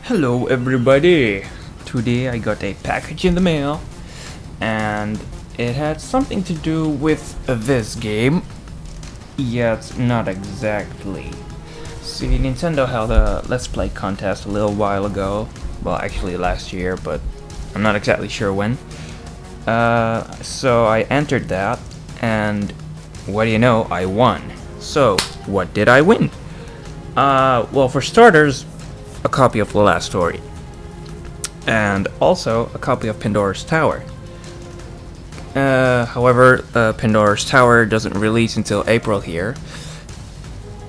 Hello everybody! Today I got a package in the mail and it had something to do with this game, yet not exactly. See, Nintendo held a Let's Play contest a little while ago, well actually last year, but I'm not exactly sure when. So I entered that and what do you know, I won. So, what did I win? Well for starters, a copy of The Last Story, and also a copy of Pandora's Tower. However, Pandora's Tower doesn't release until April here.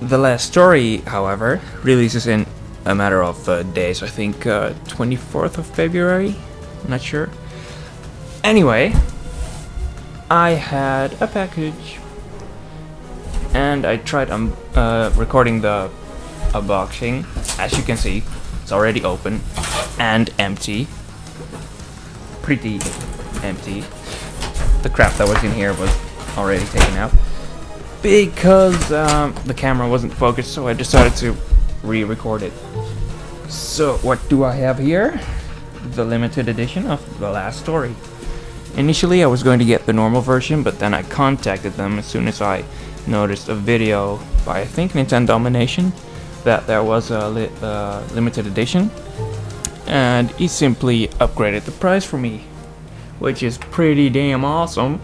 The Last Story, however, releases in a matter of days, I think 24th of February, I'm not sure. Anyway, I had a package, and I tried recording the unboxing. As you can see, it's already open and empty. Pretty empty. The crap that was in here was already taken out because the camera wasn't focused, so I decided to re-record it. So what do I have here? The limited edition of The Last Story. Initially I was going to get the normal version, but then I contacted them as soon as I noticed a video by I think Nintendo Domination that there was a limited edition, and he simply upgraded the price for me, which is pretty damn awesome.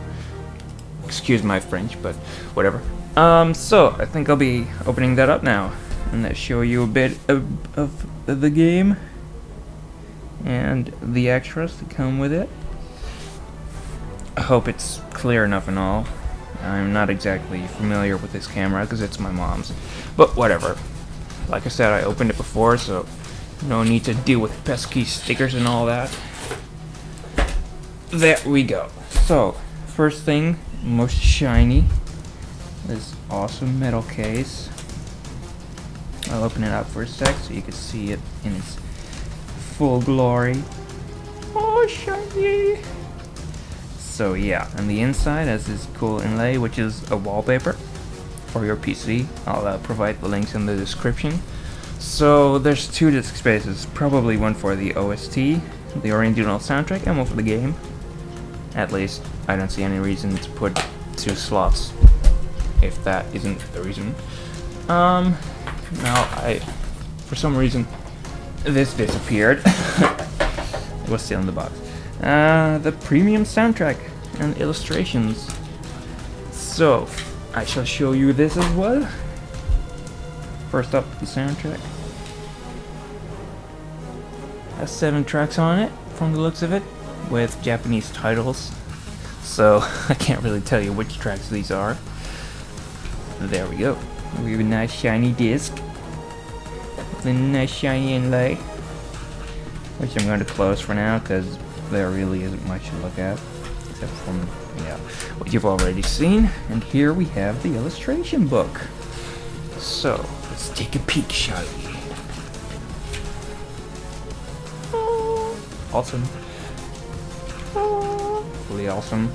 Excuse my French, but whatever. So I think I'll be opening that up now and I'll show you a bit of the game and the extras that come with it. I hope it's clear enough and all. I'm not exactly familiar with this camera because it's my mom's, but whatever. Like I said, I opened it before, so no need to deal with pesky stickers and all that. There we go. So, first thing, most shiny, this awesome metal case. I'll open it up for a sec so you can see it in its full glory. Oh, shiny! So yeah, and the inside has this cool inlay, which is a wallpaper for your PC. I'll provide the links in the description. So there's two disk spaces, probably one for the OST, the original soundtrack, and one for the game. At least I don't see any reason to put two slots, if that isn't the reason. Now for some reason this disappeared. It was still in the box. The premium soundtrack and illustrations. So I shall show you this as well. First up, the soundtrack. Has 7 tracks on it, from the looks of it, with Japanese titles. So I can't really tell you which tracks these are. There we go. We have a nice shiny disc. With a nice shiny inlay. Which I'm going to close for now, because there really isn't much to look at. Except from, yeah, what you've already seen. And here we have the illustration book. So, let's take a peek, shall we? Awesome. Really awesome.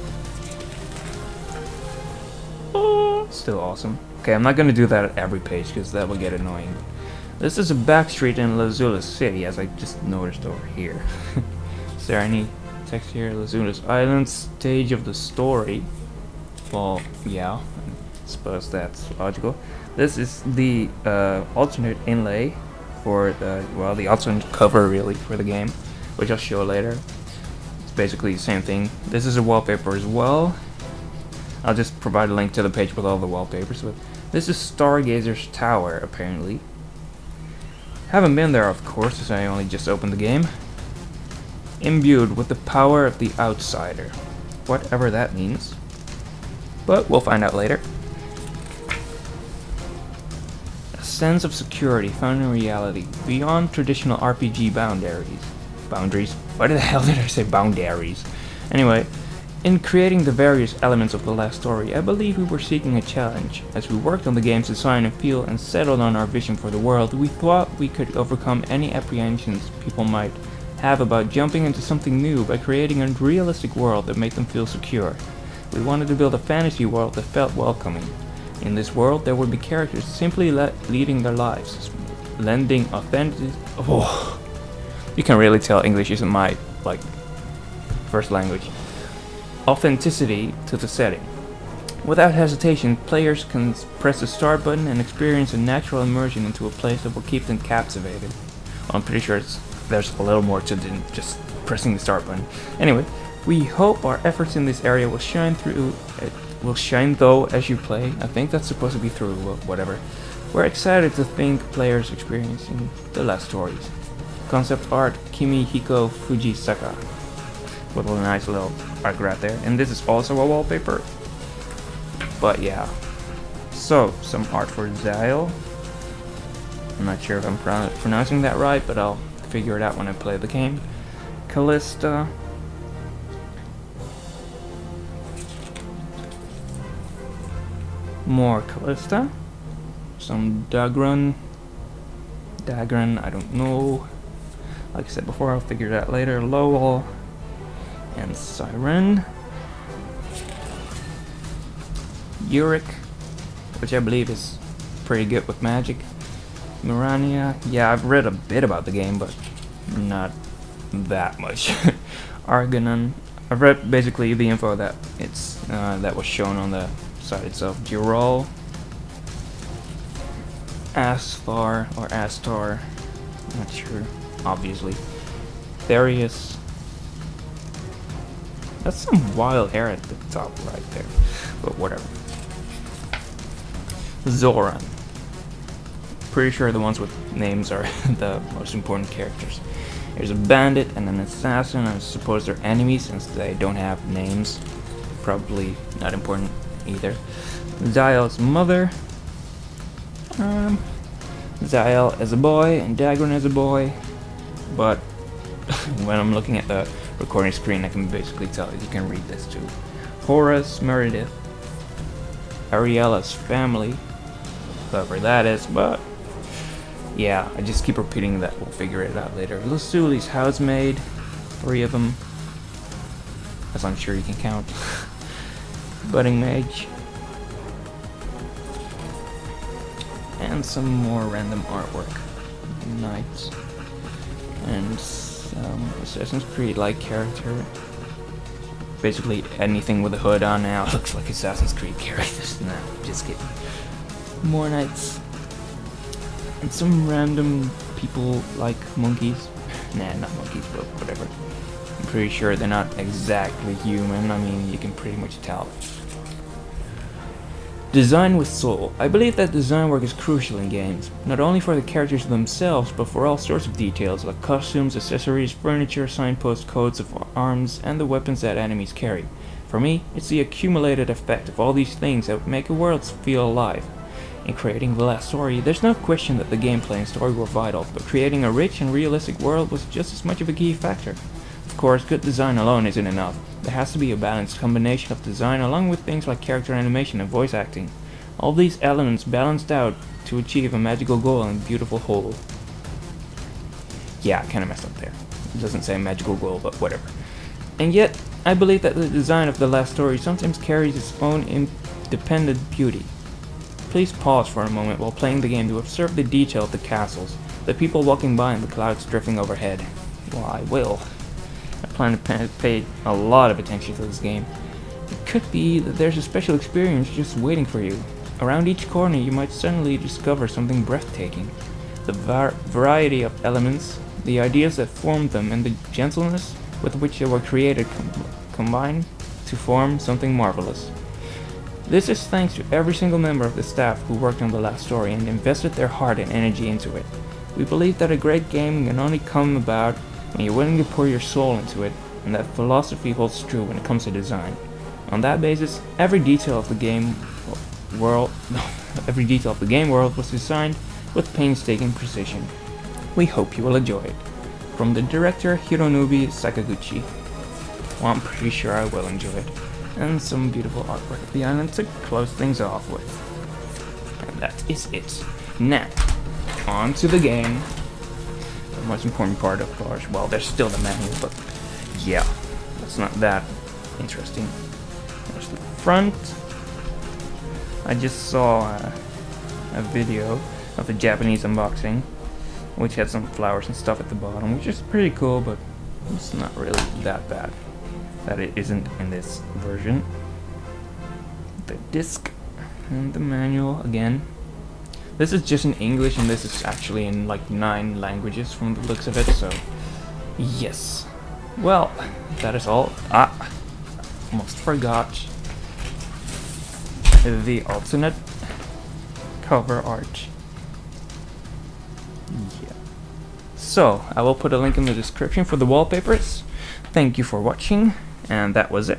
Still awesome. Okay, I'm not gonna do that at every page because that will get annoying. This is a back street in Lazula City, as I just noticed over here. Is there any text here? Lazula's Island, stage of the story. Well, yeah, I suppose that's logical. This is the alternate inlay for the, well, the alternate cover really for the game, which I'll show later. It's basically the same thing. This is a wallpaper as well. I'll just provide a link to the page with all the wallpapers. But this is Stargazer's Tower, apparently. Haven't been there, of course, as I only just opened the game. Imbued with the power of the outsider, whatever that means. But we'll find out later. A sense of security found in reality, beyond traditional RPG boundaries. Why the hell did I say boundaries? Anyway, in creating the various elements of The Last Story, I believe we were seeking a challenge. As we worked on the game's design and feel and settled on our vision for the world, we thought we could overcome any apprehensions people might have about jumping into something new by creating a realistic world that made them feel secure. We wanted to build a fantasy world that felt welcoming. In this world, there would be characters simply leading their lives, lending authentic... You can really tell English isn't my, like, first language. Authenticity to the setting. Without hesitation, players can press the start button and experience a natural immersion into a place that will keep them captivated. Well, I'm pretty sure there's a little more to than just pressing the start button. Anyway, we hope our efforts in this area will shine through. It will shine though as you play. I think that's supposed to be through, whatever. We're excited to think players experiencing the last stories. Concept art Kimihiko Fujisaka. With a nice little art right there. And this is also a wallpaper. But yeah. So, some art for Zyle. I'm not sure if I'm pronouncing that right, but I'll figure it out when I play the game. Callista. More Callista. Some Dagran, I don't know. Like I said before, I'll figure it out later. Lowell and Siren. Uric, which I believe is pretty good with magic. Mirania, yeah, I've read a bit about the game, but not that much. Argonon, I've read basically the info that that was shown on the site itself. Girol. Asfar or Astar, not sure, obviously. Therius. That's some wild hair at the top right there, but whatever. Zoran. Pretty sure the ones with names are the most important characters. There's a bandit and an assassin. I suppose they're enemies since they don't have names. Probably not important either. Zyle's mother. Zyle as a boy and Dagran as a boy, but when I'm looking at the recording screen I can basically tell you can read this too. Horace Meredith, Ariella's family, whoever that is, but yeah, I just keep repeating that, we'll figure it out later. Lusuli's housemaid, 3 of them, as I'm sure you can count. Budding mage. And some more random artwork. Knights. And some Assassin's Creed-like character. Basically anything with a hood on now looks like Assassin's Creed characters. No, just kidding. More knights. And some random people like monkeys. Nah, not monkeys, but whatever. I'm pretty sure they're not exactly human. I mean, you can pretty much tell. Design with soul. I believe that design work is crucial in games, not only for the characters themselves, but for all sorts of details like costumes, accessories, furniture, signposts, coats of arms, and the weapons that enemies carry. For me, it's the accumulated effect of all these things that make a world feel alive. In creating the last story, there's no question that the gameplay and story were vital, but creating a rich and realistic world was just as much of a key factor. Of course, good design alone isn't enough. There has to be a balanced combination of design along with things like character animation and voice acting. All these elements balanced out to achieve a magical goal and beautiful whole. Yeah, I kinda messed up there. It doesn't say magical goal, but whatever. And yet, I believe that the design of the last story sometimes carries its own independent beauty. Please pause for a moment while playing the game to observe the detail of the castles, the people walking by and the clouds drifting overhead. Well, I will. I plan to pay a lot of attention to this game. It could be that there's a special experience just waiting for you. Around each corner you might suddenly discover something breathtaking. The variety of elements, the ideas that formed them, and the gentleness with which they were created combine to form something marvelous. This is thanks to every single member of the staff who worked on the last story and invested their heart and energy into it. We believe that a great game can only come about when you're willing to pour your soul into it, and that philosophy holds true when it comes to design. On that basis, every detail of the game world was designed with painstaking precision. We hope you will enjoy it. From the director Hironobu Sakaguchi. Well, I'm pretty sure I will enjoy it. And some beautiful artwork of the island to close things off with. And that is it. Now, on to the game. The most important part, of course. Well, there's still the manual, but yeah, that's not that interesting. There's the front. I just saw a video of the Japanese unboxing. which had some flowers and stuff at the bottom, which is pretty cool, but it's not really that bad that it isn't in this version. The disc and the manual again. This is just in English, and this is actually in like 9 languages from the looks of it, so yes. Well, that is all. Almost forgot the alternate cover art. Yeah. So, I will put a link in the description for the wallpapers. Thank you for watching, and that was it.